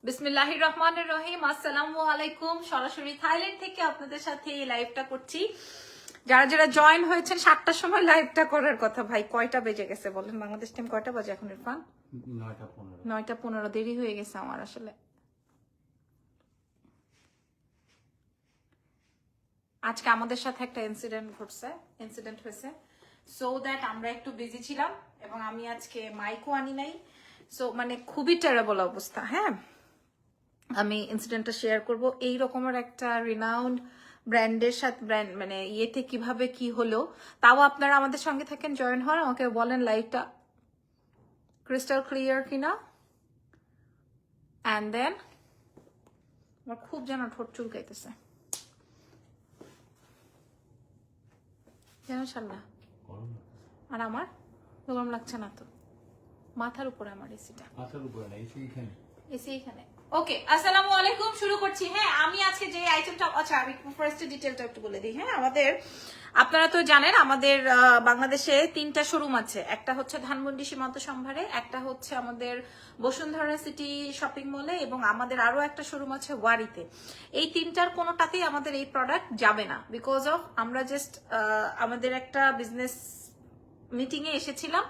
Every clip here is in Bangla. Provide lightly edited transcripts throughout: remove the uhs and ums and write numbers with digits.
বিসমিল্লাহির রহমানির রহিম। আসসালামু আলাইকুম। সরাসরি থাইল্যান্ড থেকে আপনাদের সাথে এই লাইভটা করছি। যারা যারা জয়েন হয়েছেন 7টার সময় লাইভটা করার কথা, ভাই কয়টা বেজে গেছে বলেন? বাংলাদেশ টাইম কয়টা বাজে এখন ইরফান? 9:15। 9:15। দেরি হয়ে গেছে আমার আসলে। আজকে আমাদের সাথে একটা ইনসিডেন্ট হয়েছে, সো দ্যাট আমরা একটু বিজি ছিলাম এবং আমি আজকে মাইকও আনি নাই। সো মানে খুবই টেরেবল অবস্থা। হ্যাঁ, আমি ইনসিডেন্টটা শেয়ার করব। এই রকমের একটা রিনাউন্ড ব্র্যান্ডের সাথে মানে ইয়েতে কিভাবে কি হলো, তাও আপনারা আমাদের সঙ্গে থাকেন, জয়েন হন, আমাকে বলেন লাইভটা ক্রিস্টাল ক্লিয়ার কিনা। অ্যান্ড দেন আমার খুব যেন ঠোঁট চুলকাইতেছে যেন শাল্লা। আর আমার গরম লাগছে না তো, মাথার উপরে আমার এসিটা, মাথার উপরে না, এসি এখানে। ওকে, আসসালামু আলাইকুম। শুরু করছি। হ্যাঁ, আমি আজকে যে আইটেমটা, আচ্ছা আমি ফার্স্ট ডিটেলটা একটু বলে দিই। হ্যাঁ, আপনারা তো জানেন আমাদের বাংলাদেশে 3টা শোরুম আছে। একটা হচ্ছে ধানমন্ডি সীমান্ত সম্ভারে, একটা হচ্ছে আমাদের বসুন্ধরা সিটি শপিং মলে, এবং আমাদের আরো একটা শোরুম আছে ওয়ারিতে। এই 3টার কোনোটাতেই আমাদের এই প্রোডাক্ট যাবে না, বিকজ অফ আমরা জাস্ট আমাদের একটা বিজনেস মিটিং এ এসেছিলাম।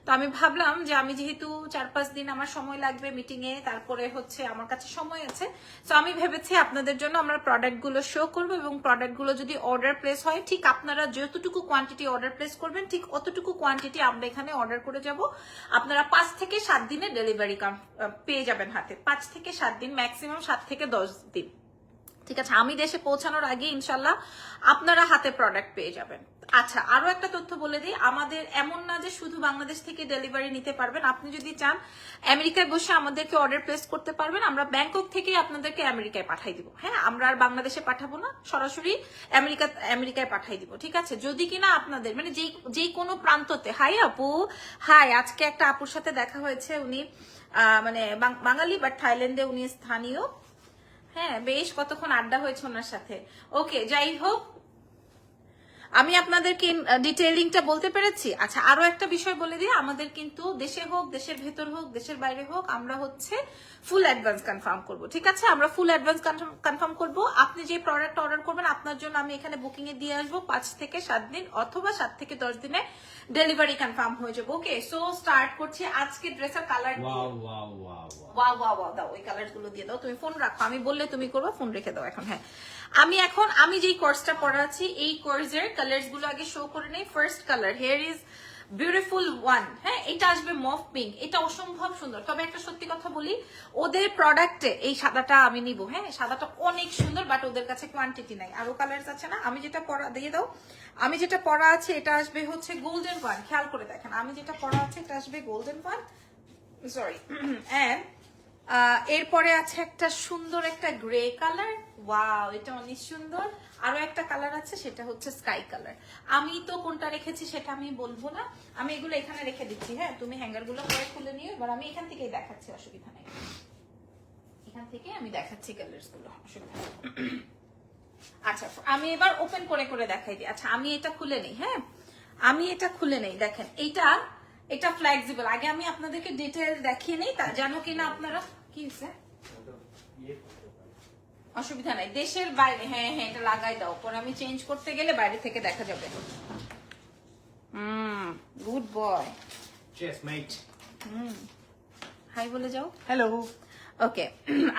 তো আমি ভাবলাম যে আমি যেহেতু 4-5 দিন আমার সময় লাগবে মিটিং এ, তারপরে হচ্ছে আমার কাছে সময় আছে, তো আমি ভেবেছি আপনাদের জন্য আমরা প্রোডাক্ট গুলো শো করবো, এবং প্রোডাক্ট গুলো যদি অর্ডার প্লেস হয়, ঠিক আপনারা যতটুকু কোয়ান্টিটি অর্ডার প্লেস করবেন ঠিক অতটুকু কোয়ান্টিটি আমরা এখানে অর্ডার করে যাব। আপনারা 5 থেকে 7 দিনে ডেলিভারি পেয়ে যাবেন হাতে। 5 থেকে 7 দিন, ম্যাক্সিমাম 7 থেকে 10 দিন। ঠিক আছে, আমি দেশে পৌঁছানোর আগে ইনশাল্লাহ আপনারা হাতে প্রোডাক্ট পেয়ে যাবেন। আচ্ছা, আরো একটা তথ্য বলে দিই, আমাদের এমন না যে শুধু বাংলাদেশ থেকে ডেলিভারি নিতে পারবেন। আপনি যদি চান আমেরিকায় বসে আমাদেরকে অর্ডার প্লেস করতে পারবেন, আমরা ব্যাংকক থেকে আপনাদেরকে আমেরিকায় পাঠাই দিব। হ্যাঁ, আমরা আর বাংলাদেশে পাঠাবো না, সরাসরি আমেরিকায় পাঠাই দিব। ঠিক আছে, যদি কিনা আপনাদের মানে যেই কোনো প্রান্ততে। হাই আপু, হাই। আজকে একটা আপুর সাথে দেখা হয়েছে, উনি মানে বাঙালি বাট থাইল্যান্ডে উনি স্থানীয়। হ্যাঁ, বেশ কতক্ষণ আড্ডা হয়েছে ওনার সাথে। ওকে, যাই হোক, আমি আপনাদেরকে ডিটেইলিংটা বলতে পেরেছি। আচ্ছা, আরো একটা বিষয় বলে দিই, আমাদের কিন্তু দেশে হোক, দেশের ভেতর হোক, দেশের বাইরে হোক, আমরা হচ্ছে ফুল অ্যাডভান্স কনফার্ম করব। ঠিক আছে, আমরা ফুল অ্যাডভান্স কনফার্ম করব। আপনি যে প্রোডাক্ট অর্ডার করবেন, আপনার জন্য আমি এখানে বুকিং এ দিয়ে আসবো 5 থেকে 7 দিন অথবা 7 থেকে 10 দিনে ডেলিভারি কনফার্ম হয়ে যাবে। ওকে, সো স্টার্ট করছি আজকে ড্রেসের কালার। ওয়াও, দাও ওই কালার গুলো দিয়ে দাও। তুমি ফোন রাখো, আমি বললে তুমি করবে, ফোন রেখে দাও এখন। হ্যাঁ, আমি যেই কোর্সটা পড়া আছি, এই কোর্সের কালার্স গুলো আগে শো করে নেই। First colour, hair is beautiful one. হ্যাঁ, এটা আসবে মফ পিঙ্ক, এটা অসম্ভব সুন্দর। তবে একটা সত্যি কথা বলি, ওদের প্রোডাক্টে এই সাদাটা আমি নিব। হ্যাঁ, সাদাটা অনেক সুন্দর, বাট ওদের কাছে কোয়ান্টিটি নাই। আরো কালার্স আছে না, আমি যেটা পড়া দিয়ে দাও। আমি যেটা পড়া আছে এটা আসবে হচ্ছে গোল্ডেন ওয়ান। খেয়াল করে দেখেন, আমি যেটা পড়া আছে এটা আসবে গোল্ডেন ওয়ান, সরি। এন্ড এরপরে আছে একটা সুন্দর একটা গ্রে কালার। ওয়াও, এটা অনেক সুন্দর। আরো একটা কালার আছে, সেটা হচ্ছে স্কাই কালার। আমি তো কোনটা রেখেছি সেটা আমি বলবো না, আমি এগুলো এখানে রেখে দিচ্ছি। হ্যাঁ, তুমি হ্যাঙ্গার গুলো পরে খুলে নিও। এবার আমি এখান থেকেই দেখাচ্ছি, অসুবিধা নেই। এখান থেকে আমি দেখাচ্ছি কালার্স গুলো, অসুবিধা নেই। আচ্ছা, আমি এবার ওপেন করে করে দেখাই দিই। আচ্ছা, আমি এটা খুলে নেই। হ্যাঁ, আমি এটা খুলে নেই। দেখেন, এটা ফ্লেক্সিবল। আগে আমি আপনাদেরকে ডিটেইল দেখিয়ে নেই, তা জানো কিনা আপনারা। কি হয়েছে? অসুবিধা নাই, দেশের বাইরে। হ্যাঁ, এটা লাগাই দাও, পরে আমি চেঞ্জ করতে গেলে বাইরে থেকে দেখা যাবে। Good boy. চেস মেট। হাই বলে যাও। হ্যালো। ওকে,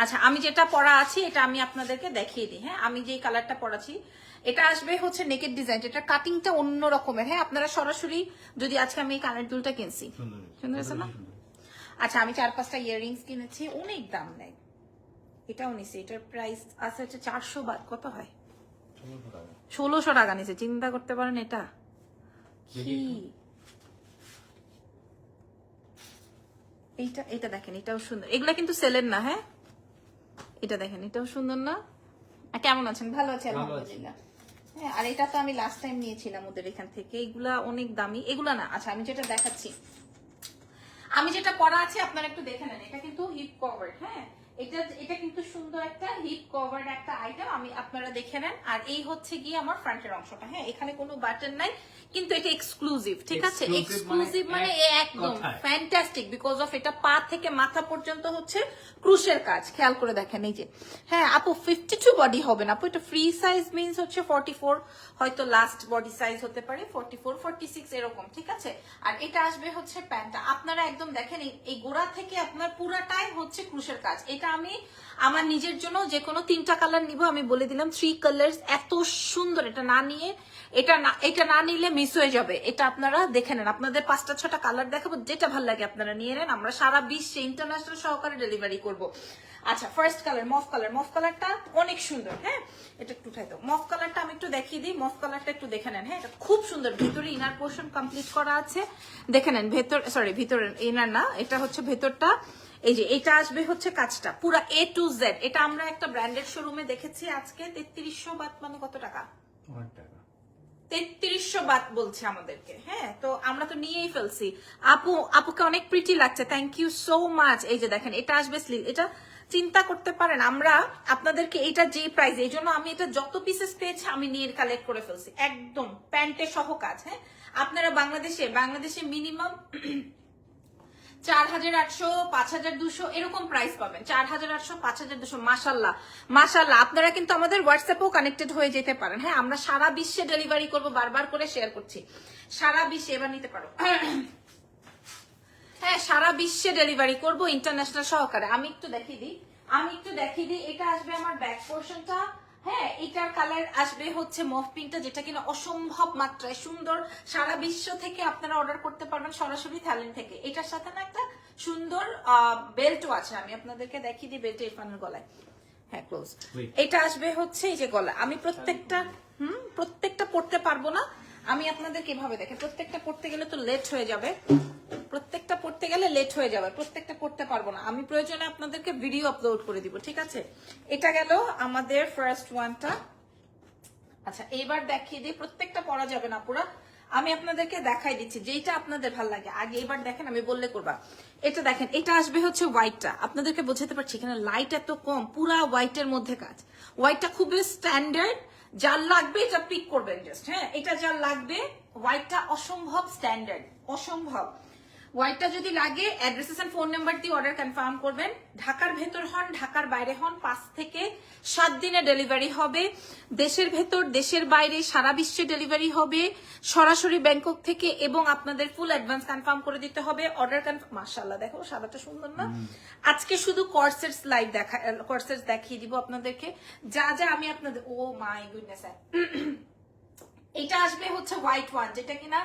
আচ্ছা, আমি যেটা পরা আছি এটা আমি আপনাদেরকে দেখিয়ে দিই। হ্যাঁ, আমি যে কালারটা পরাছি এটা আসবে হচ্ছে নেকেড ডিজাইন। এটা কাটিংটা অন্য রকমের। হ্যাঁ, আপনারা সরাসরি যদি আজকে আমি এই কানের দুলটা কিনছি, সুন্দর আছে না? আচ্ছা, আমি 4-5টা ইয়াররিংস কিনেছি, অনেক দাম নেই। এটাও নিছি, এটার প্রাইস আছে হচ্ছে 400 বাদ, কত হয়? 1600 টাকা নিছে। চিন্তা করতে পারেন এটা কি। এইটা দেখেন, এটাও সুন্দর। এগুলা কিন্তু সেলের না। হ্যাঁ, এটা দেখেন, এটাও সুন্দর না? কেমন আছেন? ভালো আছে আলহামদুলিল্লাহ। হ্যাঁ, আর এটা তো আমি লাস্ট টাইম নিয়েছিলাম ওদের এখান থেকে। এগুলা অনেক দামি, এগুলা না। আচ্ছা, আমি যেটা দেখাচ্ছি, আমি যেটা পরা আছে আপনারা একটু দেখে নেন। এটা কিন্তু হিপ কভার। হ্যাঁ, এটা কিন্তু সুন্দর একটা হিপ কভার একটা আইটেম, আমি আপনারা দেখে নেন। আর এই হচ্ছে গিয়ে আমার ফ্রন্টের অংশটা। হ্যাঁ, এখানে কোনো বাটন নাই, কিন্তু এটা এক্সক্লুসিভ, ঠিক আছে? Exclusive এক্সক্লুসিভ মানে এক একদম কথায়। ফ্যান্টাস্টিক, বিকজ অফ এটা পা থেকে মাথা পর্যন্ত হচ্ছে ক্রুশের কাজ। খেয়াল করে দেখেন এই যে, হ্যাঁ আপু 52 বডি হবে না আপু, এটা ফ্রি সাইজ মিন্স হচ্ছে 44, হয়তো লাস্ট বডি সাইজ হতে পারে 44, 46 এরকম, ঠিক আছে? আর এটা আসবে হচ্ছে প্যান্টটা। আপনারা একদম দেখেন এই গোড়া থেকে আপনার পুরাটাই হচ্ছে ক্রুশের কাজ। এটা আমি আমার নিজের জন্য যে কোনো 3টা কালার নিব, আমি বলে দিলাম 3 কালার্স, এত সুন্দর। এটা না নিয়ে এটা না নিলে মিস হয়ে যাবে। এটা আপনারা দেখে নেন, আপনাদের 5টা 6টা কালার দেখাবো, যেটা ভালো লাগে আপনারা নিয়ে নেন। আমরা সারা বিশ্বে ইন্টারন্যাশনাল সহকারে ডেলিভারি করব। আচ্ছা, ফার্স্ট কালার মফ কালার। মফ কালারটা অনেক সুন্দর, হ্যাঁ এটা একটু উঠাই দাও। মফ কালারটা আমি একটু দেখিয়ে দিই, মফ কালারটা একটু দেখে নেন। হ্যাঁ এটা খুব সুন্দর, ভিতরে ইনার পোর্শন কমপ্লিট করা আছে, দেখে নেন। ভিতরে ইনার না, এটা হচ্ছে ভেতরটা। এই যে এটা আসবে হচ্ছে কাজটা পুরা A to Z। এটা আমরা একটা ব্র্যান্ডেড শোরুমে দেখেছি আজকে 3300 বাত, মানে কত টাকা? অনেক টাকা। 3300 বাত বলছে আমাদেরকে। হ্যাঁ তো আমরা তো নিয়েই ফেলছি। আপুকে অনেক প্রিটি লাগছে, থ্যাংক ইউ সো মাচ। এই যে দেখেন এটা আসবে স্লিভ। এটা চিন্তা করতে পারেন, আমরা আপনাদেরকে এটা যে প্রাইস, এই জন্য আমি এটা যত পিসেস পেয়েছি আমি নিয়ে কালেক্ট করে ফেলছি, একদম প্যান্টে সহ কাজ। হ্যাঁ আপনারা বাংলাদেশে মিনিমাম 4800, 5200 এরকম প্রাইস পাবেন। 4800, 5200। মাশাল্লাহ আপনারা কিন্তু আমাদের হোয়াটসঅ্যাপেও কানেক্টেড হয়ে যেতে পারেন। হ্যাঁ আমরা সারা বিশ্বে ডেলিভারি করব, বারবার করে শেয়ার করছি, সারা বিশ্বে। এবার নিতে পারো। হ্যাঁ সারা বিশ্বে ডেলিভারি করব ইন্টারন্যাশনাল সহকারে। আমি একটু দেখিয়ে দিই এটা আসবে আমার ব্যাক পোর্শনটা। হ্যাঁ এটার কালার আসবে হচ্ছে মফ পিঙ্কটা, যেটা কিনা অসম্ভব মাত্রায় সুন্দর। সারা বিশ্ব থেকে আপনারা অর্ডার করতে পারবেন সরাসরি থাইল্যান্ড থেকে। এটার সাথে না একটা সুন্দর বেল্টও আছে, আমি আপনাদেরকে দেখিয়ে দিই বেল্ট ইরফানের গলায়। হ্যাঁ ক্লোজ। এটা আসবে হচ্ছে এই যে গলা। আমি প্রত্যেকটা পড়তে পারবো না, আমি আপনাদেরকে এভাবে দেখে, প্রত্যেকটা পড়তে গেলে তো লেট হয়ে যাবে, প্রত্যেকটা পড়তে পারবো না। আমি প্রয়োজনে আপনাদেরকে ভিডিও আপলোড করে দিব, ঠিক আছে? এটা গেল আমাদের ফার্স্ট ওয়ানটা। আচ্ছা এইবার দেখিয়ে দিই, প্রত্যেকটা পড়া যাবে না পুরা, আমি আপনাদেরকে দেখাই দিচ্ছি যেটা আপনাদের ভালো লাগে। আগে এবার দেখেন, আমি বললে করবা। এটা দেখেন, এটা আসবে হচ্ছে হোয়াইটটা। আপনাদেরকে বোঝাতে পারছি, এখানে লাইট এত কম, পুরা হোয়াইটের মধ্যে কাজ। হোয়াইটটা খুবই স্ট্যান্ডার্ড, যার লাগবে এটা পিক করবেন জাস্ট। হ্যাঁ এটা যার লাগবে, হোয়াইটটা অসম্ভব স্ট্যান্ডার্ড, অসম্ভব। হোয়াইটটা যদি লাগে অ্যাড্রেস এন্ড ফোন নাম্বার দিয়ে অর্ডার কনফার্ম করবেন। ঢাকার ভেতর হন, ঢাকার বাইরে হন, 5 থেকে 7 দিনে ডেলিভারি হবে। দেশের ভেতর, দেশের বাইরে, সারা বিশ্বে ডেলিভারি হবে সরাসরি ব্যাংকক থেকে, এবং আপনাদের ফুল অ্যাডভান্স কনফার্ম করে দিতে হবে। Order confirm. মাশাআল্লাহ দেখো সাদাটা সুন্দর না? আজকে শুধু কর্সেটস লাইভ কর্সেটস দেখিয়ে দিব আপনাদেরকে, যা আমি আপনাদের, ও মাই গুডনেস। এটা আসবে হচ্ছে হোয়াইট ওয়ান, যেটা কিনা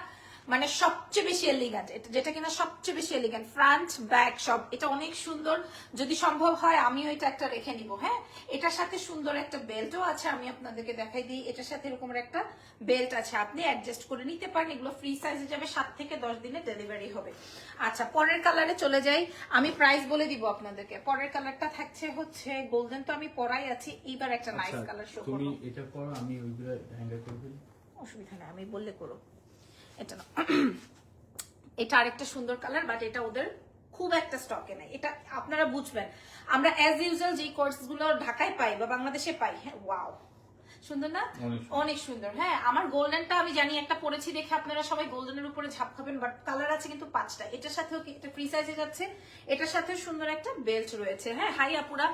মানে সবচেয়ে বেশি এলিগেন্ট, যেটা কিনা সবচেয়ে বেশি এলিগেন্ট, ফ্রন্ট ব্যাক সব। এটা অনেক সুন্দর, যদি সম্ভব হয় আমিও এটা একটা রেখে নিব। হ্যাঁ এটার সাথে সুন্দর একটা বেল্টও আছে, আমি আপনাদেরকে দেখাই দিই। এটার সাথে এরকম একটা বেল্ট আছে, আপনি অ্যাডজাস্ট করে নিতে পারেন। এগুলো ফ্রি সাইজে যাবে, 7 থেকে 10 দিনে ডেলিভারি হবে। আচ্ছা পরের কালারে চলে যাই, আমি প্রাইস বলে দিব আপনাদেরকে। পরের কালারটা থাকছে হচ্ছে গোল্ডেন, তো আমি পরাই আছি। এইবার একটা নাইস কালার শো করব। তুমি এটা করো, আমি ওইগুলো হ্যাঙ্গার করে দিই। অসুবিধা নেই, আমি বললে করো। এটা না, এটা আরেকটা সুন্দর কালার, বাট এটা ওদের খুব একটা স্টকে নাই। এটা আপনারা বুঝবেন, আমরা অ্যাজ ইউজুয়াল যে কোর্স গুলো ঢাকায় পাই বা বাংলাদেশে পাই। হ্যাঁ ওয়াও সুন্দর না? অনেক সুন্দর। হ্যাঁ আমার গোল্ডেনটা আমি জানি একটা পরেছি দেখে আপনারা সবাই গোল্ডেনের উপরে ঝাপ খাবেন, বাট কালার আছে কিন্তু 5টা। এটার সাথেও এটা ফ্রি সাইজে যাচ্ছে, এটার সাথে সুন্দর একটা বেল্ট রয়েছে। হ্যাঁ হাই আপুরা,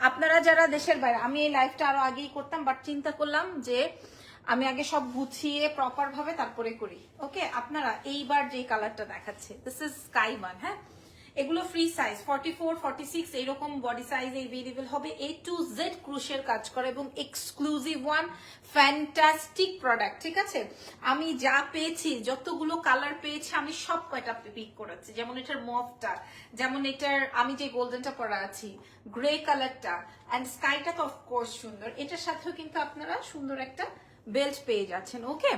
আপনারা যারা দেশের বাইরে, আমি এই লাইফটা আরো আগেই করতাম, বাট চিন্তা করলাম যে আমি আগে সব গুছিয়ে প্রপার ভাবে তারপরে করি। ওকে আপনারা এইবার যে কালারটা দেখাচ্ছে, দিস ইজ স্কাই ওয়ান। হ্যাঁ এগুলো ফ্রি সাইজ 44, 46 এইরকম বডি সাইজ এভেলেবল হবে। A to Z ক্রুশের কাজ করে এবং এক্সক্লুসিভ ওয়ান, ফ্যান্টাস্টিক প্রোডাক্ট। ঠিক আছে, আমি যা পেয়েছি, যতগুলো কালার পেয়েছি, আমি সব কয়টা পিক করেছি। যেমন এটার মফটা, যেমন এটার আমি যে গোল্ডেনটা পরা আছি, গ্রে কালারটা, অ্যান্ড স্কাইটা তো অফকোর্স সুন্দর। এটার সাথেও কিন্তু আপনারা সুন্দর একটা বেল্ট পেয়ে যাচ্ছেন। ওকে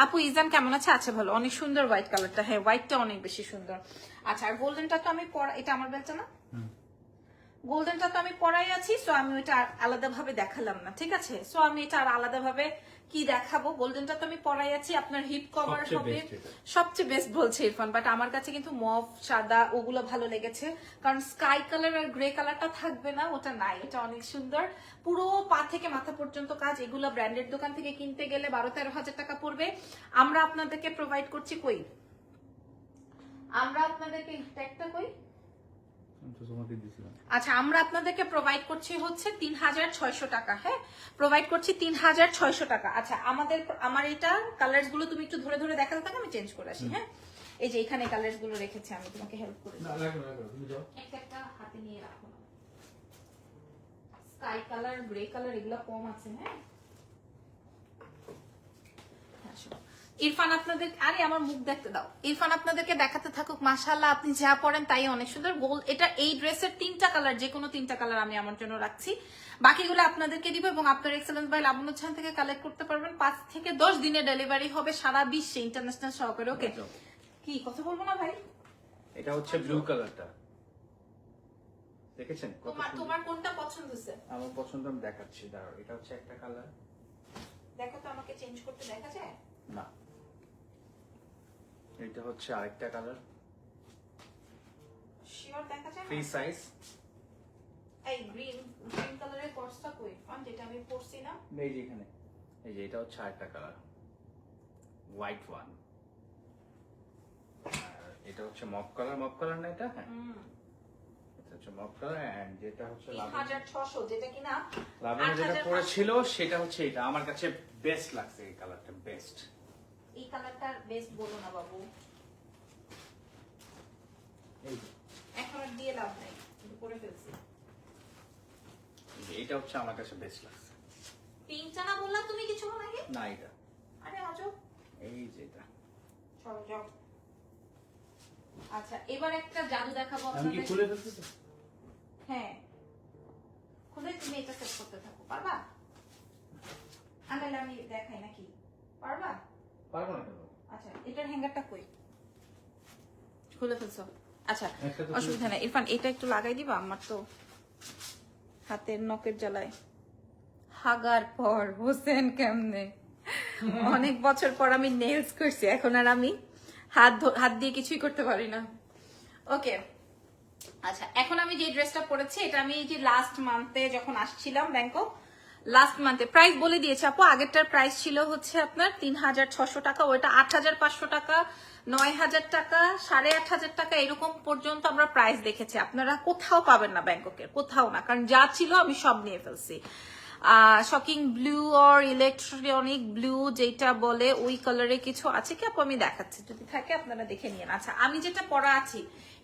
আপু ইজান কেমন আছে? আচ্ছা ভালো, অনেক সুন্দর হোয়াইট কালারটা। হ্যাঁ হোয়াইটটা অনেক বেশি সুন্দর। আচ্ছা আর গোল্ডেনটা তো আমি পরা, এটা আমার বেল্টটা না? গোল্ডেনটা তো আমি পরাই আছি, সো আমি ওইটা আর আলাদাভাবে দেখালাম না, ঠিক আছে? সো আমি এটা আর আলাদাভাবে কি দেখাবো, গোল্ডেনটা তো আমি পরাই আছি। আপনার হিপ কভার সবচেয়ে হবে best এটা। সবচেয়ে বেস্ট বলছে ইরফান, বাট আমার কাছে কিন্তু মভ সাদা ওগুলো ভালো লেগেছে, কারণ স্কাই কালার আর গ্রে কালারটা থাকবে না, ওটা নাই। এটা অনেক সুন্দর, পুরো পা থেকে মাথা পর্যন্ত কাজ। এগুলো ব্র্যান্ডেড দোকান থেকে কিনতে গেলে 12-13 হাজার টাকা পড়বে। আমরা আপনাদেরকে প্রোভাইড করছি কই, আমরা আপনাদেরকে ট্যাগটা কই, আমি তো তোমাকে দিয়েছিলাম। আচ্ছা আমরা আপনাদেরকে প্রোভাইড করছি হচ্ছে 3600 টাকা। হ্যাঁ, প্রোভাইড করছি 3600 টাকা। আচ্ছা আমার এটা কালার্স গুলো তুমি একটু ধরে ধরে দেখাতে থাকো, আমি চেঞ্জ করে আসি। হ্যাঁ, এই যে এখানে কালার্স গুলো রেখেছি, আমি তোমাকে হেল্প করে না দিই। লাগবে না, লাগবে তুমি যাও। একটা একটা হাতে নিয়ে রাখো না, স্কাই কালার গ্রে কালার এগুলো কম আছে। হ্যাঁ, আসো। ইরফান আপনাদের, আরে আমার মুখ দেখতে দাও, ইরফান আপনাদেরকে দেখাতে থাকুক। মাশাআল্লাহ, আপনি যা পরেন তাই অনেক সুন্দর। গোল্ড, এটা এই ড্রেসের 3টা কালার, যে কোনো 3টা কালার আমি আমার জন্য রাখছি, বাকিগুলো আপনাদেরকে দিব। এবং আপনার এক্সেলেন্স বাই লাবণুচ্ছান থেকে কালেক্ট করতে পারবেন। 5 থেকে 10 দিনে ডেলিভারি হবে সারা বিশ্বে, ইন্টারন্যাশনাল সহকারে। ওকে, কি কথা বলবো না ভাই? এটা হচ্ছে ব্লু কালারটা, দেখেছেন কত তোমার সুন্দর? তোমার কোনটা পছন্দ হয়েছে? আমার পছন্দ, আমি দেখাচ্ছি, দাঁড়াও। এটা হচ্ছে একটা কালার। দেখো তো, আমাকে চেঞ্জ করতে দেখা যায়? না, এটা হচ্ছে আরেকটা কালার, শিওর দেখা যায় ফ্রি না? সাইজ। এই গ্রিন কালারের কোর্সটা কই, যেটা আমি পরছি না? এই যে এখানে, এই যে এটা হচ্ছে আরেকটা কালার, হোয়াইট ওয়ান। আর এটা হচ্ছে মফ কালার, মফ কালার না এটা? হ্যাঁ, এটা হচ্ছে মফ কালার। এন্ড যেটা হচ্ছে 3600, যেটা কিনা লাবণী যেটা 8500 পরেছিল সেটা হচ্ছে এটা। আমার কাছে বেস্ট লাগছে এই কালারটা, বেস্ট। এই কালারটার বেস্ট বলো না বাবু, এই যে এখন আর দিয়ে লাভ নাই, কিন্তু পরে ফেলছি। এটা হচ্ছে আমার কাছে বেস্ট লাগছে। পিঙ্কটা না বললা তুমি কিছুক্ষণ আগে? না, এটা আরে আজো, এই যেটা। চলো যাও। আচ্ছা, এবার একটা জাদু দেখাবো আমি কি আপনাদের। খুলে ফেলছি তো? হ্যাঁ, খুলে তুমি এটা সেট করতে থাকো, পারবা? আনলে আমি দেখাই নাকি, পারবা? পারবো না কেন? আচ্ছা, এটার হ্যাঙ্গারটা কই? খুলে ফেলছো? আচ্ছা, একটা তো অসুবিধা নেই। ইরফান, এটা একটু লাগাই দিবা, আমার তো হাতের নখের জ্বালায়। হাগার পর হোসেন কেমনে, অনেক বছর পর আমি নেলস করছি, এখন আর আমি হাত দিয়ে কিছুই করতে পারি না। ওকে, আচ্ছা এখন আমি যে ড্রেসটা পরেছি, এটা আমি এই যে লাস্ট মান্থে যখন আসছিলাম ব্যাংকক, লাস্ট মান্থে প্রাইস বলে দিয়েছে আপু। আগেরটার প্রাইস ছিল হচ্ছে আপনার 3600 টাকা, ওইটা 8500 টাকা, 9000 টাকা, 8500 টাকা, এরকম পর্যন্ত আমরা প্রাইস দেখেছি। আপনারা কোথাও পাবেন না ব্যাংককের, কোথাও না, কারণ যা ছিল আমি সব নিয়ে ফেলছি। Shocking blue or electronic blue যেটা বলে, ওই কালারে কিছু আছে কি আপু? আমি দেখাচ্ছি, যদি থাকে আপনারা দেখে নিন। আচ্ছা, আমি যেটা পরা আছি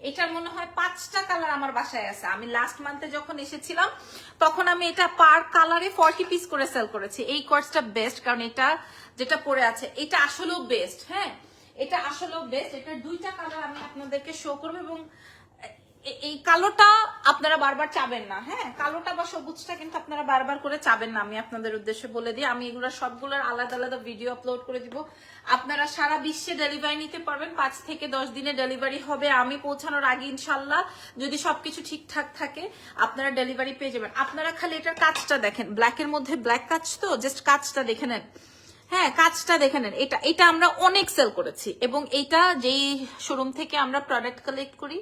এটার মনে হয় 5টা কালার আমার বাসায় আছে। আমি লাস্ট মান্থে যখন এসেছিলাম তখন আমি এটা পার কালারে 40 পিস করে সেল করেছি। এই কোর্সটা বেস্ট, কারণ এটা যেটা পরে আছে এটা আসলেও বেস্ট। হ্যাঁ, এটা আসলেও বেস্ট। এটার 2টা কালার আমি আপনাদেরকে শো করবো, এবং এই কালোটা আপনারা বারবার চাবেন না। হ্যাঁ, কালোটা বা সবুজটা কিন্তু আপনারা বারবার করে চাবেন না, আমি আপনাদের উদ্দেশ্যে বলে দিই। আমি এগুলো সবগুলোর আলাদা আলাদা ভিডিও আপলোড করে দিব, আপনারা সারা বিশ্বে ডেলিভারি নিতে পারবেন। 5 থেকে 10 দিনে ডেলিভারি হবে, আমি পৌঁছানোর আগে ইনশাল্লাহ, যদি সবকিছু ঠিকঠাক থাকে আপনারা ডেলিভারি পেয়ে যাবেন। আপনারা খালি এটার কাজটা দেখেন, ব্ল্যাকের মধ্যে ব্ল্যাক কাজ, তো জাস্ট কাজটা দেখে নেন। হ্যাঁ, কাজটা দেখে নেন। এটা আমরা অনেক সেল করেছি, এবং এটা যেই শোরুম থেকে আমরা প্রোডাক্ট কালেক্ট করি,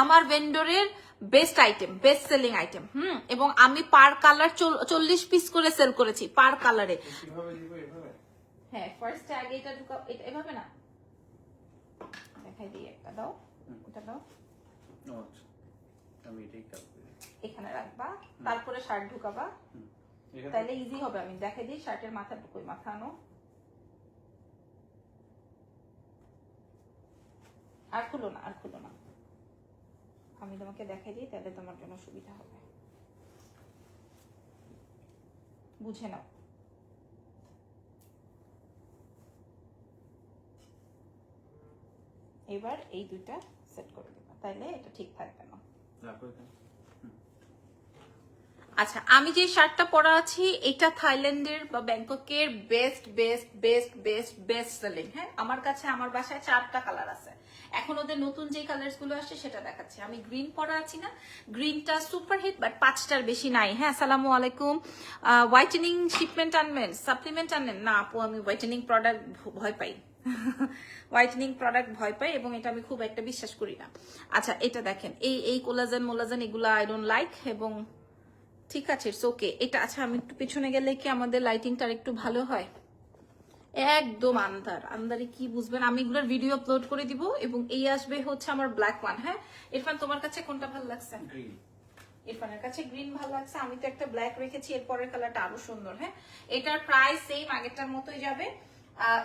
আমার ভেন্ডরের best item, best selling item. এবং আমি পার কালার 40 পিস করে সেল করেছি পার কালারে। কিভাবে দিব? এভাবে? হ্যাঁ, ফার্স্টে আগে এটা ঢুকাও, এটা এভাবে না, দেখাই দিই, একটা দাও, এটা দাও, ও আচ্ছা, আমি এটাই কাজ করি। এখানে রাখবা, তারপরে শার্ট ঢুকাবা, এখানে তাহলে ইজি হবে। আমি দেখাই দিই শার্টের মাথা, কই মাথা আনো, আর খুলো না, আর খুলো না, আমি তোমাকে দেখাই দিই, তাহলে তোমার জন্য সুবিধা হবে, বুঝে নাও। এবার এই 2টা সেট করে দেবা, তাইলে এটা ঠিক থাকবে না। রাখো এখানে। আচ্ছা, আমি যে শার্টটা পরা আছি এটা থাইল্যান্ডের বা ব্যাংককের best best best best best selling. হ্যাঁ, আমার কাছে আমার বাসায় 4টা কালার আছে, এখন ওদের নতুন যে কালার্স গুলো আসছে সেটা দেখাচ্ছি। আমি গ্রিন পরা আছি না, গ্রিনটা সুপার হিট, বাট 5টার বেশি নাই। হ্যাঁ, আসসালামু আলাইকুম। হোয়াইটেনিং শিপমেন্ট আনবেন, সাপ্লিমেন্ট আনবেন না আপু? আমি হোয়াইটেনিং প্রোডাক্ট ভয় পাই। হোয়াইটেনিং প্রোডাক্ট ভয় পাই এবং এটা আমি খুব একটা বিশ্বাস করি না। আচ্ছা, এটা দেখেন, এই কোলাজেন মোলাজেন এগুলো আই ডোন্ট লাইক, এবং ঠিক আছে, ইটস ওকে। এটা আচ্ছা, আমি একটু পিছনে গেলে কি আমাদের লাইটিংটা একটু ভালো হয়? একদম আন্দারে কি বুঝবেন, আমি এগুলোর ভিডিও আপলোড করে দিব। এবং এই আসবে হচ্ছে আমার ব্ল্যাক ওয়ান। হ্যাঁ ইরফান, তোমার কাছে কোনটা ভালো লাগছে? গ্রিন। ইরফানের কাছে গ্রিন ভালো লাগছে, আমি তো একটা ব্ল্যাক রেখেছি, এরপরের কালারটা আরো সুন্দর। হ্যাঁ, এটার প্রাইস সেম আগেরটার মতোই যাবে।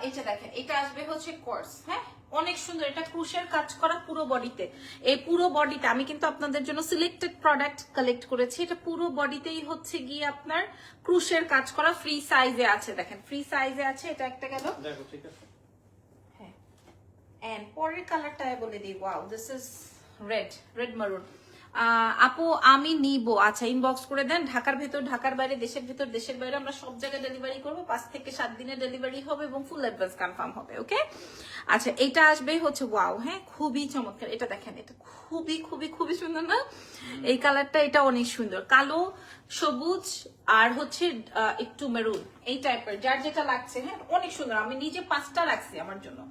এটা দেখেন, এটা আসবে হচ্ছে কোর্স। হ্যাঁ, অনেক সুন্দর, এটা ক্রুশের কাজ করা পুরো বডিতে। এই পুরো বডিতে আমি কিন্তু আপনাদের জন্য সিলেক্টেড প্রোডাক্ট কালেক্ট করেছি। এটা পুরো বডিতেই হচ্ছে গিয়ে আপনার ক্রুশের কাজ করা, ফ্রি সাইজে আছে। দেখেন, ফ্রি সাইজে আছে। এটা একটা গেল। দেখো ঠিক আছে। হ্যাঁ, এন্ড পরের কালারটা বলে দিই। ওয়াও, দিস ইজ রেড মারুন। আপু আমি নিব। আচ্ছা, ইনবক্স করে দেন। ঢাকার ভেতর, ঢাকার বাইরে, দেশের ভেতর, দেশের বাইরে, আমরা সব জায়গায় ডেলিভারি করবো। 5 থেকে 7 দিনের ডেলিভারি হবে এবং ফুল অ্যাডভান্স কনফার্ম হবে। ওকে, আচ্ছা, এটা আসবে হচ্ছে ওয়াও। হ্যাঁ, খুবই চমৎকার। এটা দেখেন, এটা খুবই খুবই খুবই সুন্দর না? এই কালারটা, এটা অনেক সুন্দর। কালো, সবুজ আর হচ্ছে একটু মেরুন, এই টাইপের যার যেটা লাগছে। হ্যাঁ, অনেক সুন্দর। আমি নিজে 5টা রাখছি আমার জন্য।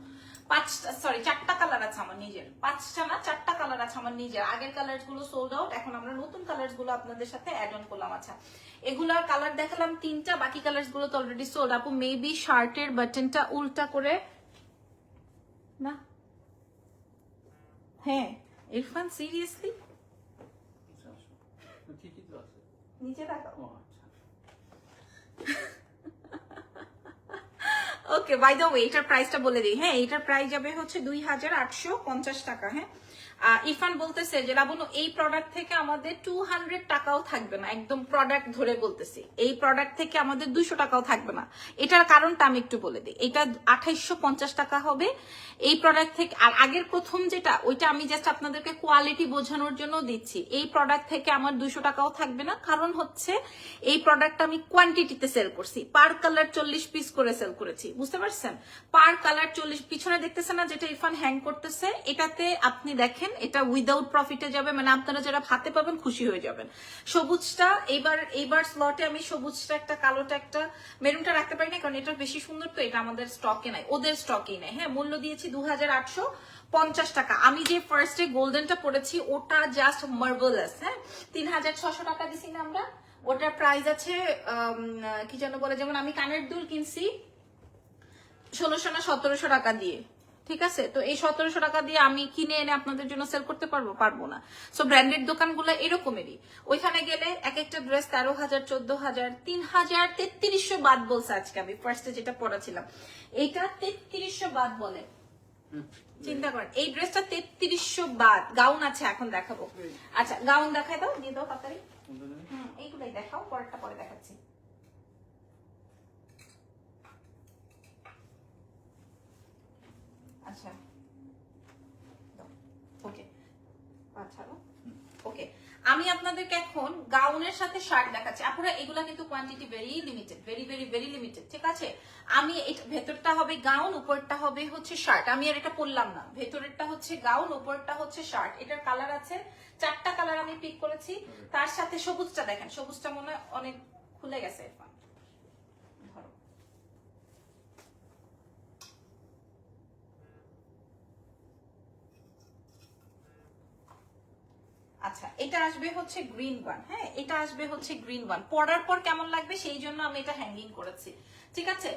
4টা কালার আছে আমার নিজের। 5টা না, 4টা কালার আছে আমার নিজের। আগের কালার গুলো সোল্ড আউট, এখন আমরা নতুন কালার গুলো আপনাদের সাথে অ্যাড অন করলাম। আচ্ছা, এগুলার কালার দেখালাম 3টা, বাকি কালার গুলো তো অলরেডি সোল্ড। আপু মেবি শার্টের বাটনটা উল্টা করে না? হ্যাঁ ইরফান, সিরিয়াসলি ঠিকই তো আছে। নিচে দেখাও। ও আচ্ছা। ওকে, বাই দ্য ওয়ে, এটার প্রাইসটা বলে দিই। হ্যাঁ, এটার প্রাইস যাবে হচ্ছে 2850 টাকা। হ্যাঁ, ইরফান বলতেছে যে লাবণ্য, এই প্রোডাক্ট থেকে আমাদের 200 টাকাও থাকবে না। একদম প্রোডাক্ট ধরে বলতেছি, এই প্রোডাক্ট থেকে আমাদের 200 টাকাও থাকবে না। এটার কারণটা আমি একটু বলে দিই। এটা 2850 টাকা হবে এই প্রোডাক্ট থেকে। আর আগের প্রথম যেটা, ওইটা আমি জাস্ট আপনাদেরকে কোয়ালিটি বোঝানোর জন্য দিচ্ছি। এই প্রোডাক্ট থেকে আমার 200 টাকাও থাকবে না, কারণ হচ্ছে এই প্রোডাক্টটা আমি কোয়ান্টিটিতে সেল করছি। পার কালার 40 পিস করে সেল করেছি, বুঝতে পারছেন? পার কালার 40। পিছনে দেখতেছেন না যেটা ইরফান হ্যাং করতেছে, এটাতে আপনি দেখেন এটা উইদাউট প্রফিটে যাবে, মানে আপনারা যারা হাতে পাবেন খুশি হয়ে যাবেন। সবুজটা এইবার স্লটে আমি সবুজটা একটা, কালোটা একটা, মেরুনটা রাখতে পারি না, কারণ এটা বেশি সুন্দর, তো এটা আমাদের স্টকে নাই, ওদের স্টকেই নাই। হ্যাঁ, মূল্য দিয়েছি 2850 টাকা। আমি যে ফার্স্টে গোল্ডেনটা পড়েছি ওটা জাস্ট মার্ভেলাস। হ্যাঁ, 3600 টাকা দিছি না আমরা। ওটার প্রাইস আছে কি যেন বলে, যেমন আমি কানের দুল কিনছি 1600 না 1700 টাকা দিয়ে। ঠিক আছে, তো এই 1700 টাকা দিয়ে আমি কিনে এনে আপনাদের জন্য সেল করতে পারবো না। সো ব্র্যান্ডেড দোকানগুলো এরকমেরই। ওইখানে গেলে এক একটা ড্রেস 13,000, 14,000, 3,000, 3300 বাদ বলছে। আজকে আমি ফার্স্টে যেটা পড়াছিলাম এইটা 3300 বাদ বলে। চিন্তা করেন, এই ড্রেসটা 3300 বাদ। গাউন আছে, এখন দেখাবো। আচ্ছা, গাউন দেখাই দাও, দিয়ে দাও তাড়াতাড়ি। এইগুলাই দেখাও, পরেরটা পরে দেখাচ্ছি। আচ্ছা, ওকে, আচ্ছা, ওকে, আমি আপনাদেরকে এখন গাউনের সাথে শার্ট দেখাচ্ছি। আপনারা এগুলা কিন্তু quantity very limited, very very very limited. ঠিক আছে, আমি ভেতরটা হবে গাউন, উপরটা হবে হচ্ছে শার্ট। আমি আর এটা পরলাম না, ভেতরেরটা হচ্ছে গাউন, উপরটা হচ্ছে শার্ট। এটার কালার আছে 4টা কালার আমি পিক করেছি। তার সাথে সবুজটা দেখেন, সবুজটা মনে হয় অনেক খুলে গেছে। ধরো, আচ্ছা, এটা আসবে হচ্ছে গ্রিন ওয়ান। হ্যাঁ, এটা আসবে হচ্ছে গ্রিন ওয়ান। পরার পর কেমন লাগবে সেই জন্য আমি এটা হ্যাঙ্গিং করেছি। ঠিক আছে,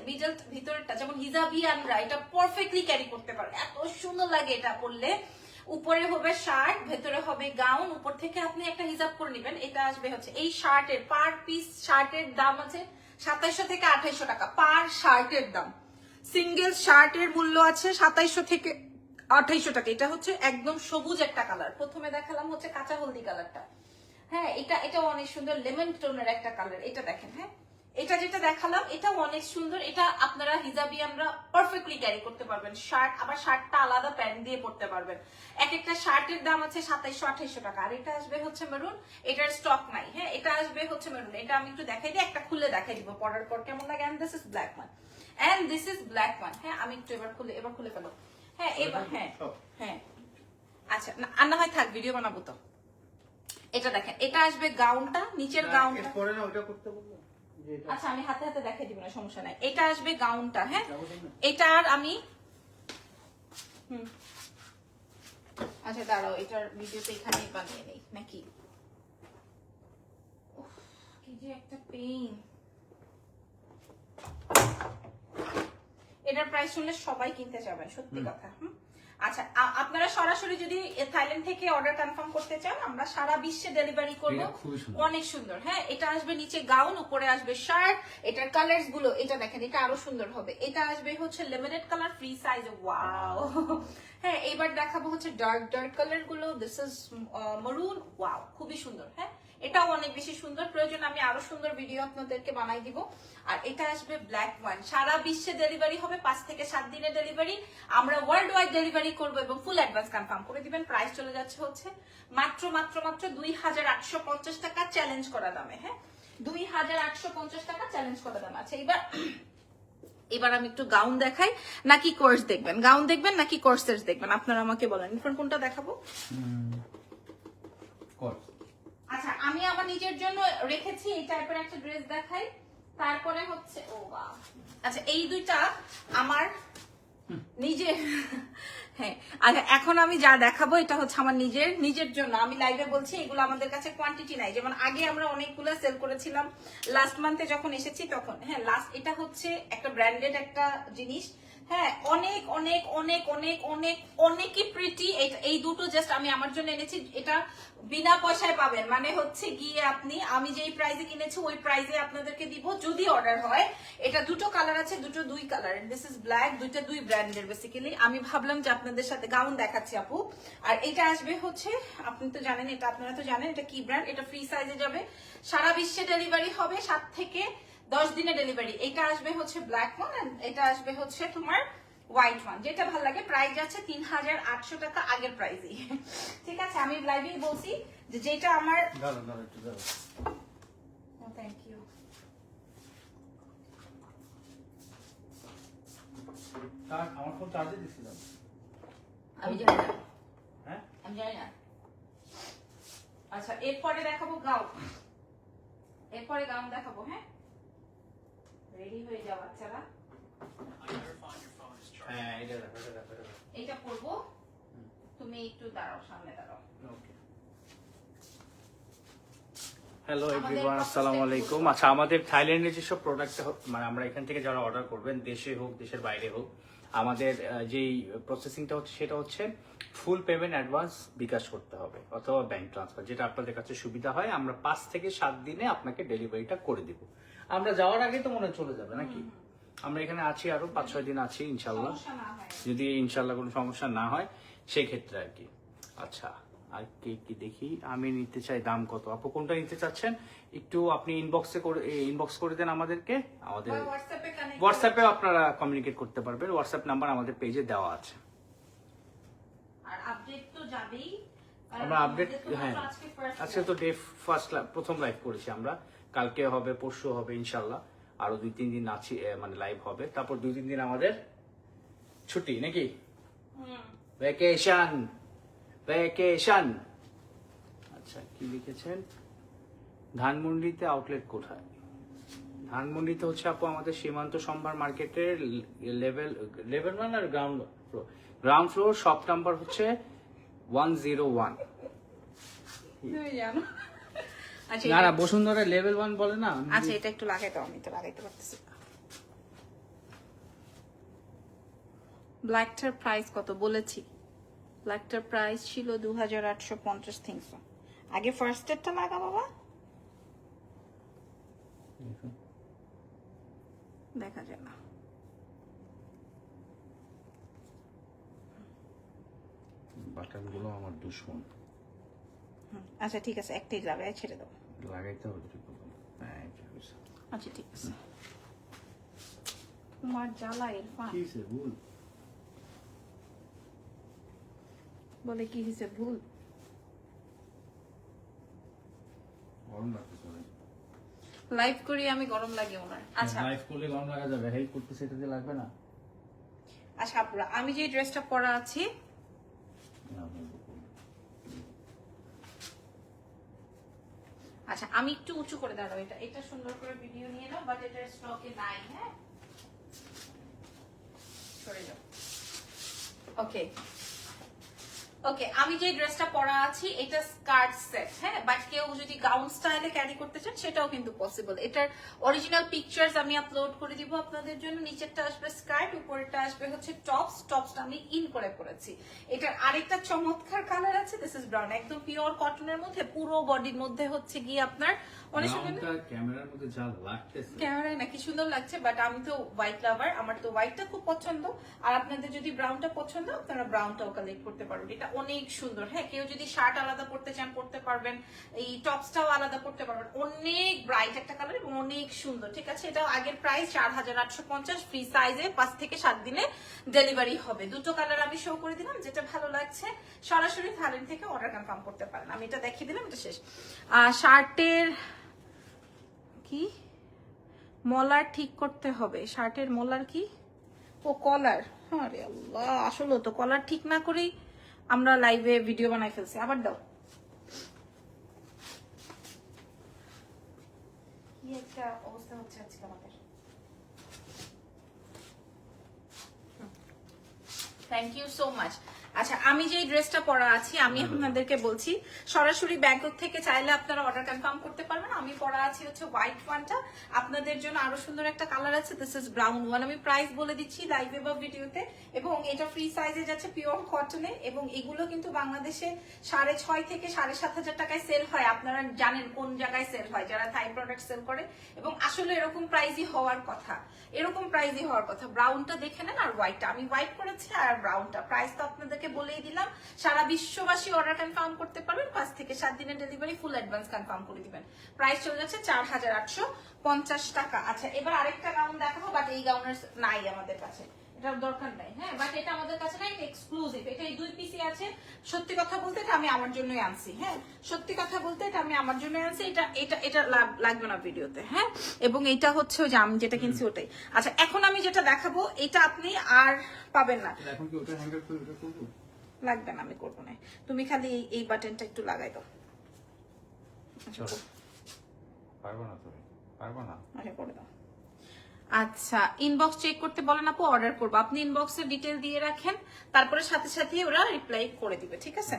ভিতরেরটা যেমন হিজাবিয়ানরা এটা পারফেক্টলি ক্যারি করতে পারে, এত সুন্দর লাগে এটা পরলে। উপরে হবে শার্ট, ভেতরে হবে গাউন, উপর থেকে আপনি একটা হিজাব করে নেবেন। এটা আসবে হচ্ছে এই শার্টের পার পিস শার্টের দাম আছে 2700 থেকে 2800 টাকা পার শার্টের দাম। সিঙ্গেল শার্টের মূল্য আছে 2700 থেকে 2800 টাকা। এটা হচ্ছে একদম সবুজ একটা কালার। প্রথমে দেখালাম হচ্ছে কাঁচা হলদি কালারটা। হ্যাঁ, এটা অনেক সুন্দর, লেমন টোনের একটা কালার। এটা দেখেন, হ্যাঁ, এটা যেটা দেখালাম এটাও অনেক সুন্দর। এটা আপনারা হিজাবিয়ানরা পারফেক্টলি ক্যারি করতে পারবেন। শার্ট, আবার শার্টটা আলাদা প্যান্ট দিয়ে পরতে পারবেন। এক একটা শার্টের দাম আছে 2700-2800 টাকা। আর এটা আসবে হচ্ছে মেরুন, এটার স্টক নাই। হ্যাঁ, এটা আসবে হচ্ছে মেরুন। এটা আমি একটু দেখাই দিই, একটা খুলে দেখাই দিব পরার পর কেমন লাগে। And this is black one, and this is black one. হ্যাঁ, আমি একটু এবার খুলে ফেলো। হ্যাঁ, এবার হ্যাঁ হ্যাঁ আচ্ছা আর না হয় থাক, ভিডিও বানাবো তো। এটা দেখেন, এটা আসবে গাউনটা, নিচের গাউনটা। পরে না ওটা করতে বলবো। আচ্ছা আমি হাতে হাতে দেখাই দিব না, সমস্যা নাই। এটা আসবে গাউনটা, হ্যাঁ এটা আর আমি আচ্ছা দাঁড়াও, এটার ভিডিওতে এখানেই বানিয়ে নেই নাকি। উফ, কি যে একটা পেইন। এটার প্রাইস শুনলে সবাই কিনতে যাবেন, সত্যি কথা। আচ্ছা আপনারা সরাসরি যদি থাইল্যান্ড থেকে অর্ডার কনফার্ম করতে চান, আমরা সারা বিশ্বে ডেলিভারি করব। অনেক সুন্দর, হ্যাঁ এটা আসবে নিচে গাউন, উপরে আসবে শার্ট। এটার কালারস গুলো, এটা দেখেন, এটা আরো সুন্দর হবে। এটা আসবে হচ্ছে lemonade colour, free size, wow. হ্যাঁ এবার দেখাবো হচ্ছে ডার্ক ডার্ক কালার গুলো। দিস ইজ মারুন, ওয়াও খুবই সুন্দর। হ্যাঁ এটাও অনেক বেশি সুন্দর, প্রয়োজন আমি আরো সুন্দর ভিডিও আপনাদেরকে বানাই দিব। আর এটা আসবে ব্ল্যাক ওয়াইন, সারা বিশ্বে ডেলিভারি হবে, 5 থেকে 7 দিনের ডেলিভারি। আমরা ওয়ার্ল্ড ওয়াইড ডেলিভারি করবো এবং ফুল অ্যাডভান্স কনফার্ম করে দিবেন। প্রাইস চলে যাচ্ছে হচ্ছে মাত্র 2850 টাকা, চ্যালেঞ্জ করা দামে। হ্যাঁ 2850 টাকা চ্যালেঞ্জ করা দাম আছে। এবার আমি একটু গাউন দেখাই নাকি কোর্স দেখবেন? গাউন দেখবেন নাকি কোর্সেস দেখবেন? আপনারা আমাকে বলেন, ইরফান কোনটা দেখাবো? আচ্ছা আমি আমার নিজের জন্য রেখেছি এই টাইপের একটা ড্রেস দেখাই, তারপরে হচ্ছে ও বাহ, আচ্ছা এই দুইটা আমার নিজের। হ্যাঁ আচ্ছা এখন আমি যা দেখাবো এটা হচ্ছে আমার নিজের জন্য। আমি লাইভে বলছি, এগুলো আমাদের কাছে কোয়ান্টিটি নাই। যেমন আগে আমরা অনেকগুলো সেল করেছিলাম লাস্ট মান্থে যখন এসেছি তখন। হ্যাঁ লাস্ট এটা হচ্ছে একটা ব্র্যান্ডেড একটা জিনিস। হ্যাঁ অনেক অনেক অনেক অনেক অনেক অনেকই প্রিটি। এই দুটো জাস্ট আমি আমার জন্য এনেছি, এটা বিনা পয়সায় পাবেন। মানে হচ্ছে গিয়ে আপনি, আমি যেই প্রাইসে কিনেছি ওই প্রাইসে আপনাদেরকে দিব যদি অর্ডার হয়। এটা দুটো কালার আছে, দুটো দুই কালার। দিস ইজ ব্ল্যাক, দুইটা দুই ব্র্যান্ডের বেসিক্যালি। আমি ভাবলাম যে আপনাদের সাথে গাউন দেখাচ্ছি আপু। আর এটা আসবে হচ্ছে, আপনি তো জানেন, এটা আপনারা তো জানেন এটা কি ব্র্যান্ড। এটা ফ্রি সাইজে যাবে, সারা বিশ্বে ডেলিভারি হবে, 7 থেকে 10 দিনে ডেলিভারি। এটা আসবে হচ্ছে ব্ল্যাক ওয়ান, এটা আসবে হচ্ছে তোমার হোয়াইট ওয়ান, যেটা ভালো লাগে। প্রাইস আছে 3800 টাকা আগের প্রাইসই। ঠিক আছে আমি লাইভেই বলছি যে যেটা আমার থ্যাংক ইউ। আমার ফোন চার্জে দিছিলাম। আমি জানি না, হ্যাঁ আমি জানি না। আচ্ছা এরপরে দেখাবো গাউন, এরপরে গাউন দেখাবো। হ্যাঁ রেডি হয়ে যাও বাচ্চারা। হ্যাঁ এটা এটা পরবো, তুমি একটু দাঁড়াও, সামনে দাঁড়াও। হ্যালো এভরিওয়ান, আসসালামু আলাইকুম। আচ্ছা আমাদের থাইল্যান্ডের যেসব প্রোডাক্ট মানে আমরা এখান থেকে যারা অর্ডার করবেন, দেশে হোক দেশের বাইরে হোক, আমাদের যেই প্রসেসিংটা হচ্ছে সেটা হচ্ছে ফুল পেমেন্ট অ্যাডভান্স বিকাশ করতে হবে অথবা ব্যাংক ট্রান্সফার, যেটা আপনাদের কাছে সুবিধা হয়। আমরা 5 থেকে 7 দিনে আপনাকে ডেলিভারিটা করে দিব। আমরা যাওয়ার আগে তো মনে হয় চলে যাবে নাকি? আমরা এখানে আছি আরো 5-6 দিন আছি ইনশাল্লাহ, যদি ইনশাল্লাহ কোনো সমস্যা না হয় সেই ক্ষেত্রে আর কি। আচ্ছা আর কি দেখি, আমি নিতে চাই। দাম কত আপু, কোনটা নিতে চাচ্ছেন একটু আপনি ইনবক্স করে দেন আমাদেরকে। আমাদের হোয়াটসঅ্যাপে আপনারা কমিউনিকেট করতে পারবেন, হোয়াটসঅ্যাপ নাম্বার আমাদের পেজে দেওয়া আছে। আর আপডেট তো যাবেই, আমরা আপডেট, হ্যাঁ আজকে তো ডে ফার্স্ট প্রথম লাইভ করেছি আমরা, কালকে হবে, পরশু হবে ইনশাল্লাহ, আরো 2-3 দিন আছি মানে লাইভ হবে, তারপর 2-3 দিন আমাদের ছুটি নাকি, ভ্যাকেশন। আচ্ছা কি লিখেছেন, ধানমন্ডিতে আউটলেট কোথায়? ধানমন্ডিতে হচ্ছে আপু আমাদের সীমান্ত সম্ভার মার্কেটের লেভেল 1 আর গ্রাউন্ড ফ্লোর, শপ নাম্বার হচ্ছে 101। তুমি জানো। আচ্ছা না বসুন্ধরা লেভেল 1 বলে না। আচ্ছা এটা একটু লাগাই দাও, আমি তো লাগাইতে পারতেছি। ব্ল্যাকটার প্রাইস কত বলেছি? ব্ল্যাকটার প্রাইস ছিল 2850 থিংস। আগে ফার্স্ট এরটা লাগা বাবা, দেখা যায় না। বাটনগুলো আমার দুশমন। আচ্ছা ঠিক আছে, একটাই লাগাই ছেড়ে দাও। লাগাইতে হবে। আচ্ছা ঠিক আছে। তোমার জ্বালা ইরফান ভুল বলে কি হয়েছে ভুল? গরম লাগতেছে, লাইভ করি আমি, গরম লাগে ওনার। আচ্ছা লাইভ করলে গরম লাগা যাবে, হেল্প করতেছে এটা দিয়ে লাগবে না। আচ্ছা আপুরা, আমি যে ড্রেসটা পরা আছি আচ্ছা আমি একটু উঁচু করে দাঁড়াবো, এটা সুন্দর করে ভিডিও নিয়ে নাও, বাট এটা স্টকে নাই। হ্যাঁ সরে যাও। ওকে ওকে, আমি যে ড্রেসটা পরা আছি এটা স্কার্ট সেট। হ্যাঁ, বাট কেউ যদি গাউন স্টাইলে ক্যারি করতে চান সেটাও কিন্তু পসিবল। এটার অরিজিনাল পিকচার্স আমি আপলোড করে দিব আপনাদের জন্য। নিচেরটা আসবে স্কার্ট, উপরেরটা আসবে হচ্ছে টপস। টপসটা আমি ইন করে পরেছি। এটার আরেকটা চমৎকার কালার আছে, দিস ইজ ব্রাউন, একদম পিওর কটনের মধ্যে, পুরো বডির মধ্যে হচ্ছে গিয়ে আপনার অনেক সুন্দর। ক্যামেরার মধ্যে যা লাগতেছে, ক্যামেরায় নাকি সুন্দর লাগছে, বাট আমি তো হোয়াইট লাভার, আমার তো হোয়াইটটা খুব পছন্দ। আর আপনাদের যদি ব্রাউনটা পছন্দ আপনারা ব্রাউনটাও কালেক্ট করতে পারবেন। এটা অনেক সুন্দর। হ্যাঁ, কেউ যদি শার্ট আলাদা পড়তে চান পড়তে পারবেন, এই টপসটাও আলাদা পড়তে পারবেন। অনেক ব্রাইট একটা কালার এবং অনেক সুন্দর। ঠিক আছে, এটা আগের প্রাইস 4850, ফ্রি সাইজে 5 থেকে 7 দিনে ডেলিভারি হবে। দুটো কালার আমি শো করে দিলাম, যেটা ভালো লাগছে সরাসরি থাইল্যান্ড থেকে অর্ডার কনফার্ম করতে পারেন। আমি এটা দেখিয়ে দিলাম, এটা শেষ। শার্টের কি মলার ঠিক করতে হবে, শার্টের মলার কি, ও কলার। আরে আল্লাহ, আসলে তো কলার ঠিক না করেই আমরা লাইভে ভিডিও বানাই ফেলছি। আবার দাও, কি একটা অবস্থা হচ্ছে আজকে আমাদের। Thank you so much. আচ্ছা, আমি যে ড্রেসটা পরা আছি আমি আপনাদেরকে বলছি সরাসরি ব্যাংকক থেকে চাইলে আপনারা অর্ডার কনফার্ম করতে পারবেন। আমি পরা আছি হচ্ছে হোয়াইট ওয়ানটা, আপনাদের জন্য আরো সুন্দর একটা কালার আছে, দিস ইজ ব্রাউন ওয়ান। আমি প্রাইস বলে দিচ্ছি লাইভে বা ভিডিওতে, এবং এটা ফ্রি সাইজে যাচ্ছে, পিওর কটনে, এবং এগুলো কিন্তু বাংলাদেশে 6,500 থেকে 7,500 টাকায় সেল হয়। আপনারা জানেন কোন জায়গায় সেল হয়, যারা থাই প্রোডাক্ট সেল করে, এবং আসলে এরকম প্রাইসই হওয়ার কথা, এরকম প্রাইসই হওয়ার কথা। ব্রাউনটা দেখে নেন, আর হোয়াইটটা আমি হোয়াইট করেছি, আর ব্রাউনটা প্রাইস তো আপনাদেরকে বলেই দিলাম। সারা বিশ্ববাসী অর্ডার কনফার্ম করতে পারবেন, 5 থেকে 7 দিনের ডেলিভারি, ফুল অ্যাডভান্স কনফার্ম করে দিবেন। প্রাইস চলে যাচ্ছে 4850 টাকা। আচ্ছা, এবার আরেকটা গাউন দেখাবো, বাট এই গাউনের নাই আমাদের কাছে, এটার দরকার নাই। হ্যাঁ, বাট এটা আমাদের কাছে নাই, এক্সক্লুসিভ। এটা এই 2 পিসই আছে। সত্যি কথা বলতে এটা আমি আমার জন্যই আনছি। হ্যাঁ, সত্যি কথা বলতে এটা আমি আমার জন্যই আনছি। এটা এটা এটা লাগবে না ভিডিওতে। হ্যাঁ, এবং এটা হচ্ছে ওই যে আমি যেটা কিনছি ওটাই। আচ্ছা, এখন আমি যেটা দেখাবো এটা আপনি আর পাবেন না। এখন কি ওটা হ্যাঙ্গার করে ওটা করব? লাগবে না, আমি করবো না। তুমি খালি এই বাটনটা একটু লাগাই দাও। চলো, পারবো না, তুমি পারবো না। আচ্ছা, করে দাও। আচ্ছা, ইনবক্স চেক করতে বলেন আপু, অর্ডার করবো। আপনি ইনবক্সে ডিটেল দিয়ে রাখেন, তারপরে সাথে সাথে ওরা রিপ্লাই করে দিবে। ঠিক আছে।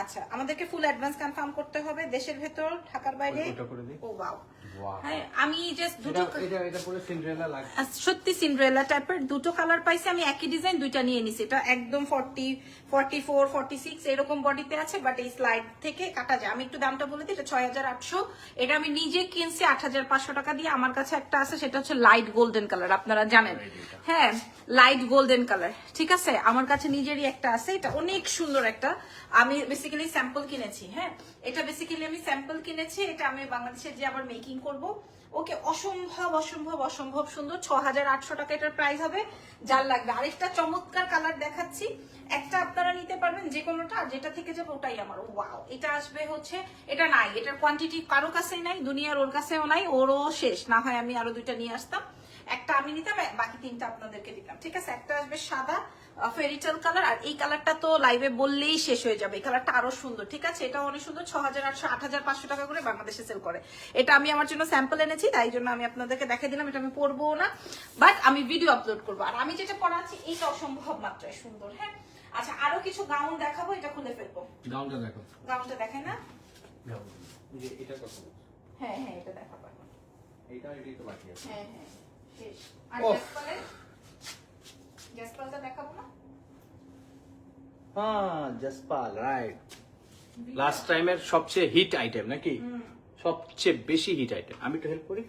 আচ্ছা, আমাদেরকে ফুল অ্যাডভান্স কনফার্ম করতে হবে, দেশের ভেতর, ঢাকার বাইরে। ওটা করে দিই। ও ওয়াও, ওয়াও, হ্যাঁ আমি জাস্ট দুটো, এটা পুরো সিন্ড্রেলা লাগে। সত্যি সিন্ড্রেলা টাইপের দুটো কালার পাইছি আমি, একই ডিজাইন দুইটা নিয়ে নিছি। এটা একদম 40, 44, 46 এরকম বডিতে আছে, বাট এই স্লাইড থেকে কাটা যায়। আমি একটু দামটা বলে দিই, এটা 6800। এটা আমি নিজে কিনছি 8500 টাকা দিয়ে। আমার কাছে একটা আছে, সেটা হচ্ছে লাইট গোল্ডেন কালার, আপনারা জানেন। হ্যাঁ, লাইট গোল্ডেন কালার। ঠিক আছে, আমার কাছে নিজেরই একটা আছে, এটা অনেক সুন্দর একটা। আমি বেসিক্যালি স্যাম্পল কিনেছি। হ্যাঁ, এটা বেসিক্যালি আমি স্যাম্পল কিনেছি, এটা আমি বাংলাদেশে যে আবার মেকিং করব। ওকে, অসম্ভব অসম্ভব অসম্ভব সুন্দর। 6800 টাকা এটার প্রাইস হবে। যার লাগবে আরেকটা চমৎকার কালার দেখাচ্ছি, একটা আপনারা নিতে পারবেন যে কোনোটা, আর যেটা থেকে যাবে ওটাই আমার। ওয়াও, এটা আসবে হচ্ছে, এটা নাই, এটার কোয়ান্টিটি কারো কাছেই নাই, দুনিয়ার ওর কাছেও নাই, ওরও শেষ। না হয় আমি আরো দুইটা নিয়ে আসতাম, একটা আমি নিতাম, বাকি তিনটা আপনাদেরকে দিতাম। ঠিক আছে, একটা আসবে সাদা ফেরিটেল কালার, আর এই কালারটা তো লাইভে বললেই শেষ হয়ে যাবে। এই কালারটা আরো সুন্দর। ঠিক আছে, এটা অনেক সুন্দর। 6800, 8500 টাকা করে বাংলাদেশে সেল করে। এটা আমি আমার জন্য স্যাম্পল এনেছি, তাই জন্য আমি আপনাদেরকে দেখিয়ে দিলাম। এটা আমি পরবো না, বাট আমি ভিডিও আপলোড করবো। আর আমি যেটা পড়াচ্ছি এইটা অসম্ভব মাত্রায় সুন্দর। হ্যাঁ, আচ্ছা, আরো কিছু গাউন দেখাবো, এটা খুলে ফেলবো। গাউনটা দেখো, গাউনটা দেখেন না। এটা কত? হ্যাঁ হ্যাঁ, এটা দেখাবো এখন। এটাই তো বাকি আছে। হ্যাঁ হ্যাঁ, শেষ। আর গ্যাসপালটা দেখাবো না। হ্যাঁ, জাসপাল, রাইট। লাস্ট টাইমের সবচেয়ে হিট আইটেম নাকি? সবচেয়ে বেশি হিট আইটেম। আমি একটু হেল্প করি।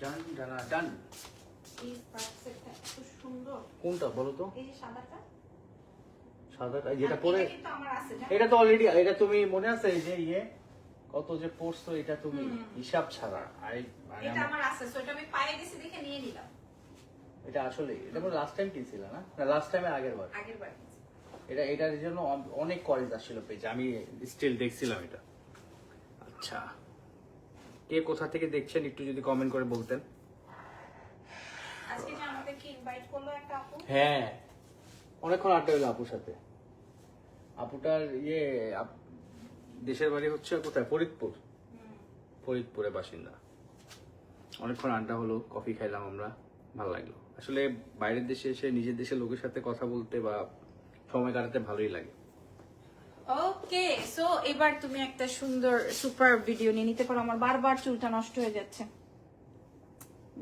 ডান ডানা ডান। এই পার্সেলটা এত সুন্দর। কোনটা বলো তো? এই যে সাদাটা, সাদাটা যেটা পরে, এটা কিন্তু আমার আছে, জানেন? এটা তো অলরেডি, এটা তুমি মনে আছে এই যে কত যে পড়ছো, এটা তুমি হিসাব ছাড়া। এটা আমার আছে, সো এটা আমি পায়ে গেছি দেখে নিয়ে নিলাম। এটা আসলে এটা মনে লাস্ট টাইম কিনছিল না? না, লাস্ট টাইমে আগের বার কিনছি। এটার জন্য অনেক কলেজ আসছিল পেজে, আমি স্টিল দেখছিলাম এটা। আচ্ছা, কে কোথা থেকে দেখছেন একটু যদি কমেন্ট করে বলতেন। ইনভাইট করলো একটা আপু। হ্যাঁ, অনেকক্ষণ আড্ডা হলো আপুর সাথে। আপুটার দেশের বাড়ি হচ্ছে কোথায়, ফরিদপুর। ফরিদপুরে বাসিন্দা। অনেকক্ষণ আড্ডা হলো, কফি খাইলাম আমরা, ভালো লাগলো। আসলে বাইরের দেশে এসে নিজের দেশের লোকের সাথে কথা বলতে বা সময় কাটাতে ভালোই লাগে। ওকে, সো এবার তুমি একটা সুন্দর সুপার ভিডিও নিয়ে নিতে পারো। আমার বারবার চুলটা নষ্ট হয়ে যাচ্ছে।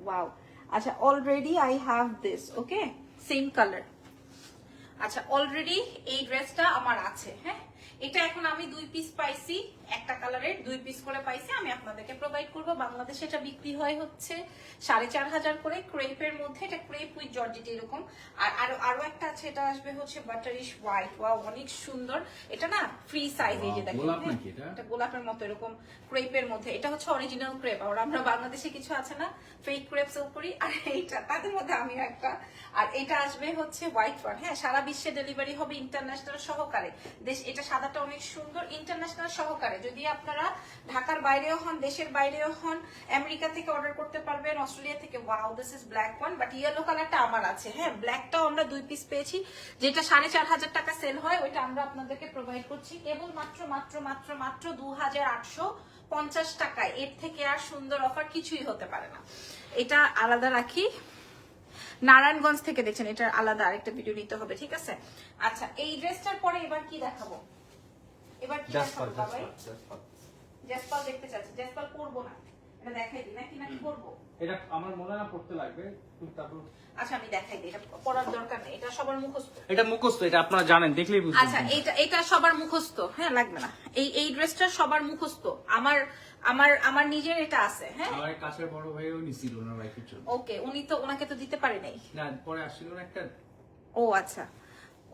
ওয়াও, আচ্ছা already I have this, okay, same colour. আচ্ছা অলরেডি এই ড্রেসটা আমার আছে। হ্যাঁ, এটা এখন আমি 2 পিস পাইছি, একটা কালারের 2 পিস করে পাইছি, আমি আপনাদেরকে প্রোভাইড করব। বাংলাদেশে এটা বিক্রি হয় হচ্ছে 4,500 করে ক্রেপের মধ্যে। এটা ক্রেপ উইথ জর্জেট এরকম। আর আরো একটা আছে, এটা আসবে হচ্ছে বাটারিশ হোয়াইট। ওয়াও, অনেক সুন্দর। এটা না ফ্রি সাইজ, এই যে দেখেন, গোলাপ নাকি এটা? এটা গোলাপের মতো এরকম ক্রেপের মধ্যে। এটা হচ্ছে অরিজিনাল ক্রেপ। আর আমরা বাংলাদেশে কিছু আছে না ফেক ক্রেপ সেল করি, আর এইটা তাদের মধ্যে আমি একটা। আর এটা আসবে হচ্ছে হোয়াইট ওয়ান। হ্যাঁ, সারা বিশ্বে ডেলিভারি হবে ইন্টারন্যাশনাল সহকারে। এটা সাদাটা অনেক সুন্দর, ইন্টারন্যাশনাল সহকারে। যদি আপনারা ঢাকার বাইরেও হন, দেশের বাইরেও হন, আমেরিকা থেকে অর্ডার করতে পারবেন, অস্ট্রেলিয়া থেকে। Wow, this is black one, but yellow কালারটা আমার আছে। হ্যাঁ, ব্ল্যাকটাও আমরা 2 পিস পেয়েছি। যেটা 4,500 টাকা সেল হয়, ওইটা আমরা আপনাদেরকে প্রোভাইড করছি কেবল মাত্র মাত্র মাত্র মাত্র 2,850 টাকায়। এর থেকে আর সুন্দর অফার কিছুই হতে পারে না। এটা আলাদা রাখি, নারায়ণগঞ্জ থেকে দেখছেন, এটার আলাদা আরেকটা ভিডিও নিতে হবে, ঠিক আছে? আচ্ছা, এই ড্রেসটার পরে এবার কি দেখাবো? এবার কি দেখাবো বাবাই? জেসপাল দেখতে চাচ্ছি। জেসপাল করবো না, এটা দেখাই দিই নাকি নাকি করবো? এটা আমার মনে না পড়তে লাগবে, তারপর আচ্ছা আমি দেখাই দিই, এটা পড়ার দরকার নেই, এটা সবার মুখস্থ। এটা মুখস্থ, এটা আপনারা জানেন, দেখলেই বুঝবেন। আচ্ছা, এটা সবার মুখস্থ। হ্যাঁ, লাগবে না। এই ড্রেসটা সবার মুখস্থ। আমার নিজের এটা আছে। হ্যাঁ, আমার কাছের বড় ভাইও নিছিল ওনার ওয়াইফের জন্য। ওকে, ওনাকে তো দিতে পারি নাই। না, পরে আসছিল না একটা। ও আচ্ছা,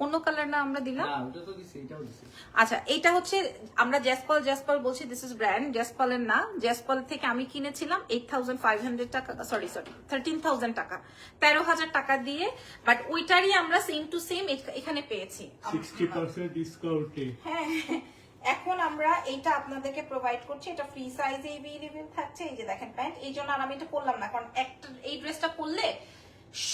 অন্য কালার না আমরা দিলাম। না, ওটা তো দিছি, এটাও দিছি। আচ্ছা, এটা হচ্ছে আমরা জেসপাল বলছি, দিস ইজ ব্র্যান্ড জেসপালের না। জেসপাল থেকে আমি কিনেছিলাম 8,500 টাকা, সরি 13,000 টাকা, 13,000 টাকা দিয়ে। বাট ওইটারই আমরা সেম টু সেম এখানে পেয়েছি 60% ডিসকাউন্টে। হ্যাঁ, এখন আমরা এইটা আপনাদেরকে প্রোভাইড করছি। এটা ফ্রি সাইজে এভেইলেবল থাকছে। এই যে দেখেন প্যান্ট, এই জন্য আর আমি এটা পরলাম না, কারণ এই ড্রেসটা পরলে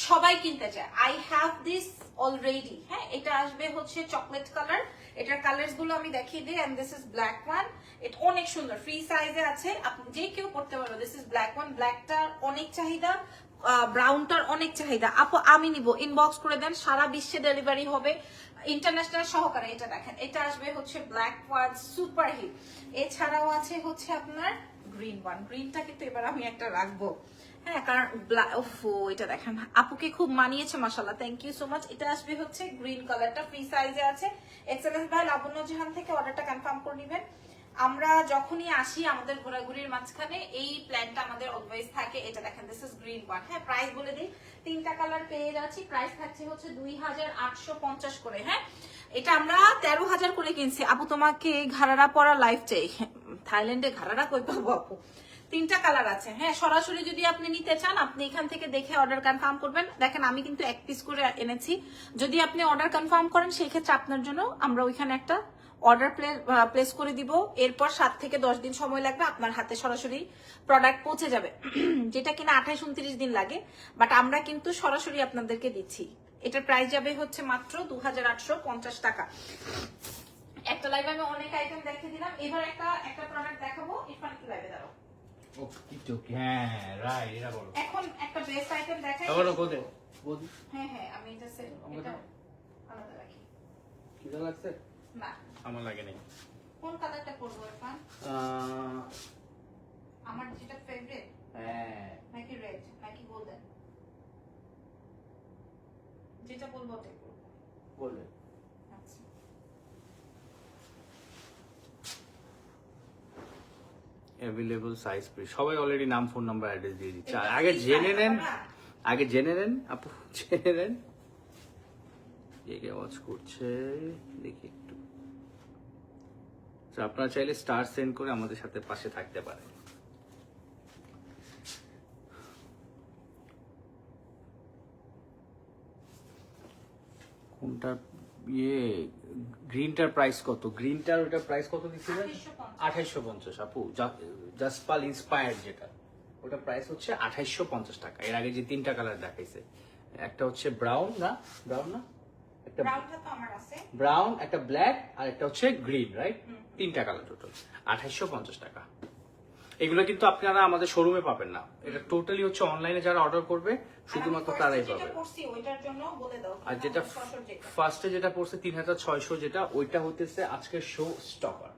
সবাই কিনতে চায়। I have this already. হ্যাঁ, এটা আসবে হচ্ছে চকলেট কালার। এটার কালার্স গুলো আমি দেখিয়ে দিই। And this is black one. এটা অনেক সুন্দর, ফ্রি সাইজে আছে, আপনি যে কেউ পড়তে পারবে। This is black one. ব্ল্যাকটার অনেক চাহিদা, ব্রাউনটার অনেক চাহিদা। আপু আমি নিব, ইনবক্স করে দেন, সারা বিশ্বে ডেলিভারি হবে ইন্টারন্যাশনাল সহকারে। এটা দেখেন, এটা আসবে হচ্ছে ব্ল্যাক ওয়ান, সুপার হিট। এছাড়াও আছে হচ্ছে আপনার গ্রিন ওয়ান। গ্রিনটা কিন্তু এবার আমি একটা রাখবো। হ্যাঁ, কারণ এটা দেখেন, আপুকে খুব মানিয়েছে, মাশাআল্লাহ, থ্যাংক ইউ সো মাচ। এটা আসবে হচ্ছে গ্রিন কালারটা, ফ্রি সাইজে আছে। এক্সেলেন্স ভাই লাবণ্য জাহান থেকে অর্ডারটা কনফার্ম করে নেবেন। আমরা যখনই আসি আমাদের ঘোরাঘুরির মাঝখানে এই প্ল্যানটা আমাদের অলওয়েজ থাকে। এটা দেখেন, দিস ইজ গ্রিন ওয়ান। হ্যাঁ, প্রাইস বলে দিই, 3টা কালার পেয়ে যাচ্ছি। প্রাইস থাকছে হচ্ছে 2,850 করে। হ্যাঁ, এটা আমরা 13,000 করে কিনছি। আপু তোমাকে ঘাড়ারা পরা লাইফ চাই। থাইল্যান্ডে ঘাড়ারা কই পাবো আপু? 3টা কালার আছে। হ্যাঁ, সরাসরি যদি আপনি নিতে চান, আপনি এখান থেকে দেখে অর্ডার কনফার্ম করবেন। দেখেন, আমি কিন্তু 1 পিস করে এনেছি। যদি আপনি অর্ডার কনফার্ম করেন, সেই ক্ষেত্রে আপনার জন্য আমরা ওইখানে একটা অর্ডার প্লেস করে দিব। এরপর 7 থেকে 10 দিন সময় লাগবে, আপনার হাতে সরাসরি প্রোডাক্ট পৌঁছে যাবে। যেটা কিনা 28-29 দিন লাগে, বাট আমরা কিন্তু সরাসরি আপনাদেরকে দিচ্ছি। এটার প্রাইস যাবে হচ্ছে মাত্র 2,850 টাকা। একটা লাইভে আমি অনেক আইটেম দেখিয়ে দিলাম। এবার একটা প্রোডাক্ট দেখাবো। ইরফান কি লাইভে দাঁড়াও। হ্যাঁ, রাইট, এটা বলো। এখন একটা বেস্ট আইটেম দেখাই। হ্যাঁ, আমি এটা আলাদা রাখি। কি লাগছে? না, আমার লাগে নাই। কোন কালারটা করবো ইরফান? আমার যেটা ফেভারিট, হ্যাঁ, নাকি রেড নাকি গোল্ডেন? যেটা বলবো ওটাই করবো। বলবেন। আচ্ছা, অ্যাভেলেবল সাইজ পেয়ে সবাই অলরেডি নাম, ফোন নাম্বার, অ্যাড্রেস দিয়ে দিচ্ছে। আগে জেনে নেন আপু, জেনে নেন কে ওয়াচ করছে, দেখি একটু। আপনারা চাইলে স্টার সেন্ড করে আমাদের সাথে পাশে থাকতে পারেন। কোনটা গ্রিনটার প্রাইস কত? গ্রিনটার ওটার প্রাইস কত দিচ্ছিলেন? 2850 আপু। জাসপাল ইন্সপায়ার্ড যেটা, ওটা প্রাইস হচ্ছে 2850 টাকা। এর আগে যে 3টা কালার দেখাইছে, একটা হচ্ছে ব্রাউন না একটা ব্রাউনটা তো আমার আছে। ব্রাউন, একটা ব্ল্যাক, আর একটা হচ্ছে গ্রিন, রাইট? তিনটা কালার টোটাল 2850 টাকা। এগুলো কিন্তু আপনারা আমাদের শোরুমে পাবেন না, এটা টোটালি হচ্ছে অনলাইনে যারা অর্ডার করবে শুধুমাত্র তারাই পাবে। ওইটার জন্য বলে দাও। আর যেটা ফার্স্টে যেটা পড়ছে 3600, যেটা ওইটা হতেছে আজকে শো স্টপার,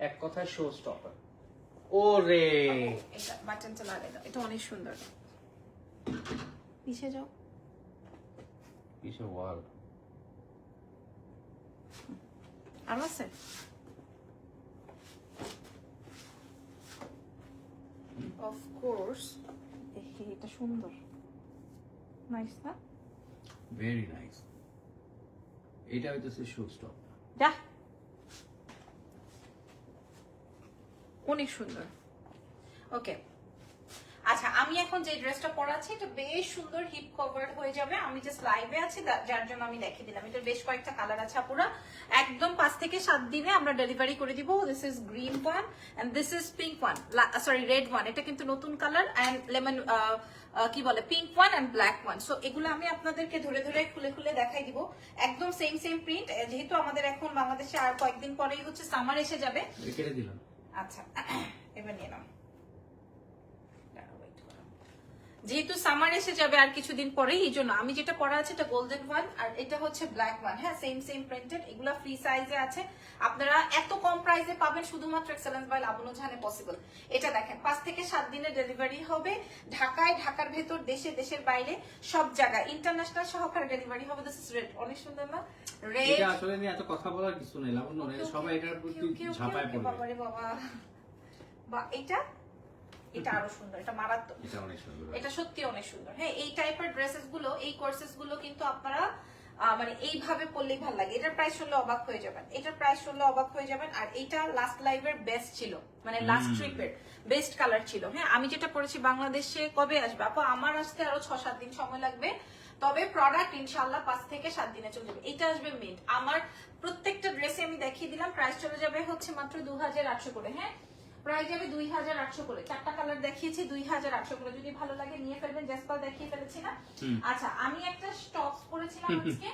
এক কথায় শো স্টপার। ওরে এটা বাটনটা লাগিয়ে দাও, এটা অনেক সুন্দর। পিছে যাও, পিছে ওয়াল আর আছে অফ কোর্স। এটা সুন্দর, নাইস না? Very nice. এটা হইতেছে শো স্টপ, যা অনেক সুন্দর। ওকে, আচ্ছা আমি এখন যে ড্রেসটা পরাচ্ছি এটা বেশ সুন্দর হিপ কভার্ড হয়ে যাবে। আমি জাস্ট লাইভে আছি যার জন্য আমি দেখিয়ে দিলাম। এটা বেশ কয়েকটা কালার আছে আপুরা, একদম 5 থেকে 7 দিনে আমরা ডেলিভারি করে দিব। This is green one and this is pink one, sorry red one, এটা কিন্তু নতুন কালার, এন্ড লেমন কি বলে pink one and black one. So এগুলো আমি আপনাদেরকে ধরে ধরে খুলে খুলে দেখাই দিব। একদম সেম প্রিন্ট, যেহেতু আমাদের এখন বাংলাদেশে আর কয়েকদিন পরেই হচ্ছে সামার এসে যাবে। কেটে দিলাম। আচ্ছা এবার নিয়ে নাও। যেহেতু সামার এসে যাবে আর কিছুদিন পরেই, এই জন্য আমি যেটা পরা আছে এটা গোল্ডেন ওয়ান আর এটা হচ্ছে ব্ল্যাক ওয়ান। হ্যাঁ, সেম প্রিন্টেড, এগুলা ফ্রি সাইজে আছে। আপনারা এত কম প্রাইসে পাবেন শুধুমাত্র এক্সেলেন্স বাই লাবণ্য জাহানে পসিবল। এটা দেখেন 5 থেকে 7 দিনে ডেলিভারি হবে ঢাকায়, ঢাকার ভেতর, দেশের বাইরে সব জায়গায় ইন্টারন্যাশনাল সহকারে ডেলিভারি হবে। দিস ইজ রেড, অনেক সুন্দর না? রেড এটা আসলে নিয়ে এত কথা বলার কিছু নেই লাবণ্য, সবাই এটার প্রতি ঝাঁপায় পড়বে। বাবারে বাবা, বা এটা আরো সুন্দর, এটা মারাত্মক, এটা অনেক সুন্দর, এটা সত্যি অনেক সুন্দর। হ্যাঁ, এই টাইপের ড্রেসেস গুলো, এই কোর্সেস গুলো কিন্তু আপনারা মানে এইভাবে পরলেই ভালো লাগে। এটার প্রাইস শুনলে অবাক হয়ে যাবেন, আর এইটা লাস্ট লাইভের বেস্ট ছিল, মানে লাস্ট ট্রিপের বেস্ট কালার ছিল। হ্যাঁ, আমি যেটা পরেছি বাংলাদেশে কবে আসবে আপু? আমার আসতে আরো 6-7 দিন সময় লাগবে, তবে প্রোডাক্ট ইনশাআল্লাহ 5 থেকে 7 দিনে চলে যাবে। এটা আসবে মিড। আমার প্রত্যেকটা ড্রেসে আমি দেখিয়ে দিলাম, প্রাইস চলে যাবে হচ্ছে মাত্র 2800 করে। হ্যাঁ, প্রাইস যাবে 2800 করে। 4টা কালার দেখিয়েছি 2800 করে। যদি ভালো লাগে নিয়ে ফেলবেন। জেসপাল দেখিয়ে ফেলেছি না? আচ্ছা, আমি একটা স্টকস পরেছিলাম আজকে,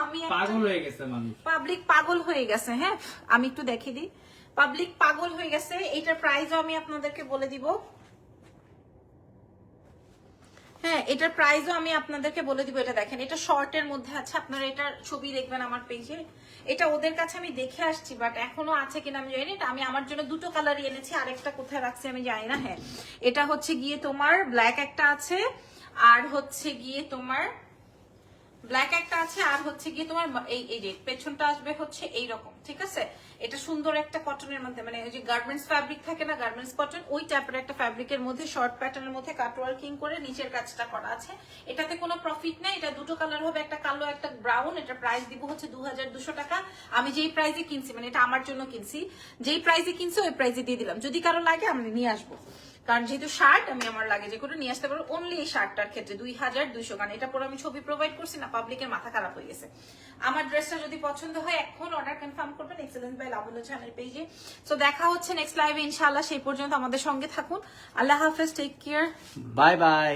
আমি পাগল হয়ে গেছে মানুষ, পাবলিক পাগল হয়ে গেছে। হ্যাঁ, আমি একটু দেখিয়ে দিই, পাবলিক পাগল হয়ে গেছে। এটার প্রাইসও আমি আপনাদেরকে বলে দিব। হ্যাঁ, এটার প্রাইসও আমি আপনাদেরকে বলে দিব। এটা দেখেন, এটা শর্টের মধ্যে আছে, আপনারা এটার ছবি দেখবেন আমার পেজে। এটা ওদের কাছে আমি দেখে আসছি, বাট এখনো আছে কিনা আমি জানি না। আমি আমার জন্য 2টো কালারই এনেছি, আরেকটা কোথায় রাখছি আমি জানি না। হ্যাঁ, এটা হচ্ছে গিয়ে তোমার ব্ল্যাক একটা আছে, আর হচ্ছে গিয়ে তোমার ব্ল্যাক একটা আছে, আর হচ্ছে গিয়ে তোমার এই যে পেছনটা আসবে হচ্ছে এইরকম, ঠিক আছে? এটা সুন্দর একটা কটনের মধ্যে, মানে ওই যে গার্মেন্টস ফ্যাব্রিক থাকে না, গার্মেন্টস কটন, ওই টাইপের একটা ফ্যাব্রিকের মধ্যে শর্ট প্যাটার্নের মধ্যে কাট ওয়ার্কিং করে নিচের কাজটা করা আছে। এটাতে কোনো প্রফিট নেই। এটা 2টো কালার হবে, একটা কালো একটা ব্রাউন। এটা প্রাইস দিব হচ্ছে 2200 টাকা। আমি যেই প্রাইসে কিনছি, মানে এটা আমার জন্য কিনছি, যেই প্রাইসে কিনছি ওই প্রাইসে দিয়ে দিলাম। যদি কারো লাগে আমি নিয়ে আসবো, কারণ যেহেতু শার্ট আমি আমার লাগেজে করে নিয়ে আসতে পারবো। অনলি এই শার্টটার ক্ষেত্রে 2200, কারণ এটা পরে আমি ছবি প্রোভাইড করছি না, পাবলিকের মাথা খারাপ হয়ে গেছে। আমার ড্রেসটা যদি পছন্দ হয় এখন অর্ডার কনফার্ম করবেন এক্সেলেন্স বাই লাবণ্য জাহানের পেজে। সো দেখা হচ্ছে নেক্সট লাইভে ইনশাআল্লাহ। সেই পর্যন্ত আমাদের সঙ্গে থাকুন। আল্লাহ হাফেজ, টেক কেয়ার, বাই বাই।